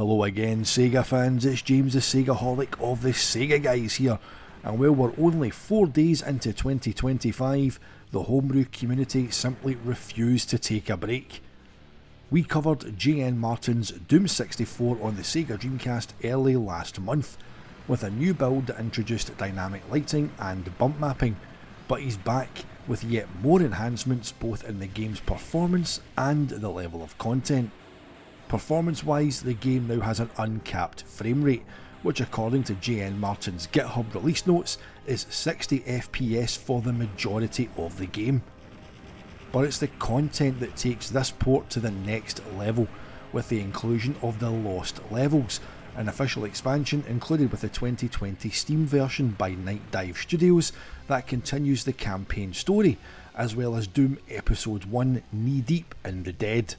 Hello again Sega fans, it's James the SEGAHolic of the Sega Guys here, and while we're only 4 days into 2025, the homebrew community simply refused to take a break. We covered J.N. Martin's Doom 64 on the SEGA Dreamcast early last month, with a new build that introduced dynamic lighting and bump mapping, but he's back with yet more enhancements both in the game's performance and the level of content. Performance wise, the game now has an uncapped frame rate, which according to J.N. Martin's GitHub release notes is 60 FPS for the majority of the game. But it's the content that takes this port to the next level, with the inclusion of the Lost Levels, an official expansion included with the 2020 Steam version by Night Dive Studios that continues the campaign story, as well as Doom Episode 1 Knee Deep in the Dead.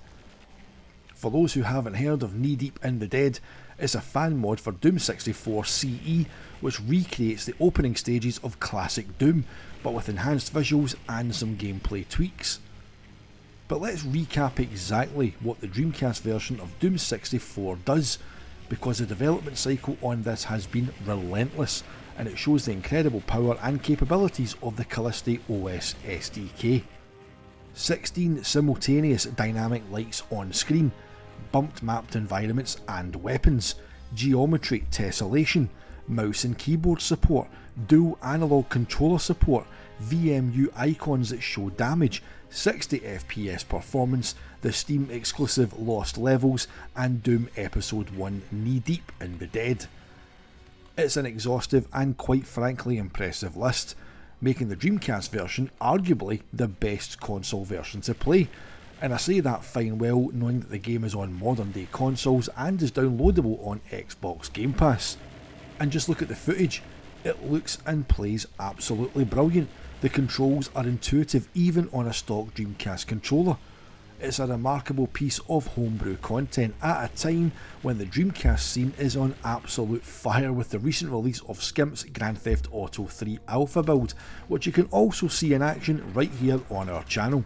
For those who haven't heard of Knee Deep in the Dead, it's a fan mod for Doom 64 CE which recreates the opening stages of classic Doom, but with enhanced visuals and some gameplay tweaks. But let's recap exactly what the Dreamcast version of Doom 64 does, because the development cycle on this has been relentless, and it shows the incredible power and capabilities of the Callisto OS SDK. 16 simultaneous dynamic lights on screen, bumped mapped environments and weapons, geometry tessellation, mouse and keyboard support, dual analog controller support, VMU icons that show damage, 60 FPS performance, the Steam exclusive Lost Levels, and Doom Episode 1 Knee Deep in the Dead. It's an exhaustive and quite frankly impressive list, making the Dreamcast version arguably the best console version to play. And I say that fine well knowing that the game is on modern day consoles and is downloadable on Xbox Game Pass. And just look at the footage, it looks and plays absolutely brilliant. The controls are intuitive even on a stock Dreamcast controller. It's a remarkable piece of homebrew content at a time when the Dreamcast scene is on absolute fire with the recent release of Skimp's Grand Theft Auto 3 Alpha build, which you can also see in action right here on our channel.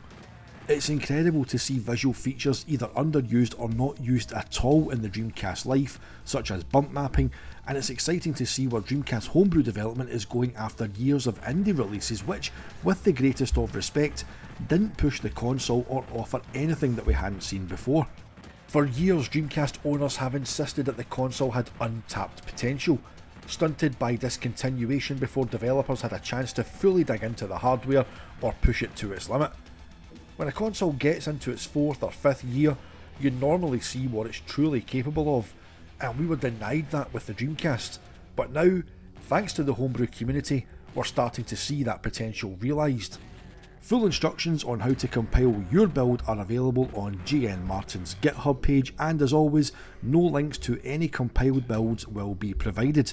It's incredible to see visual features either underused or not used at all in the Dreamcast life, such as bump mapping, and it's exciting to see where Dreamcast homebrew development is going after years of indie releases which, with the greatest of respect, didn't push the console or offer anything that we hadn't seen before. For years, Dreamcast owners have insisted that the console had untapped potential, stunted by discontinuation before developers had a chance to fully dig into the hardware or push it to its limit. When a console gets into its 4th or 5th year, you normally see what it's truly capable of, and we were denied that with the Dreamcast. But now, thanks to the homebrew community, we're starting to see that potential realised. Full instructions on how to compile your build are available on J.N. Martin's GitHub page, and as always, no links to any compiled builds will be provided.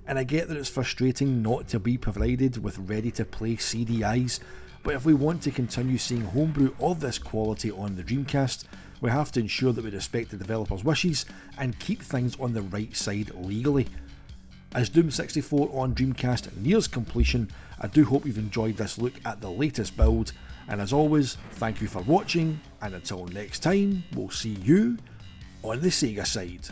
And I get that it's frustrating not to be provided with ready to play CDIs, but if we want to continue seeing homebrew of this quality on the Dreamcast, we have to ensure that we respect the developers' wishes and keep things on the right side legally. As Doom 64 on Dreamcast nears completion, I do hope you've enjoyed this look at the latest build, and as always, thank you for watching, and until next time, we'll see you on the Sega side.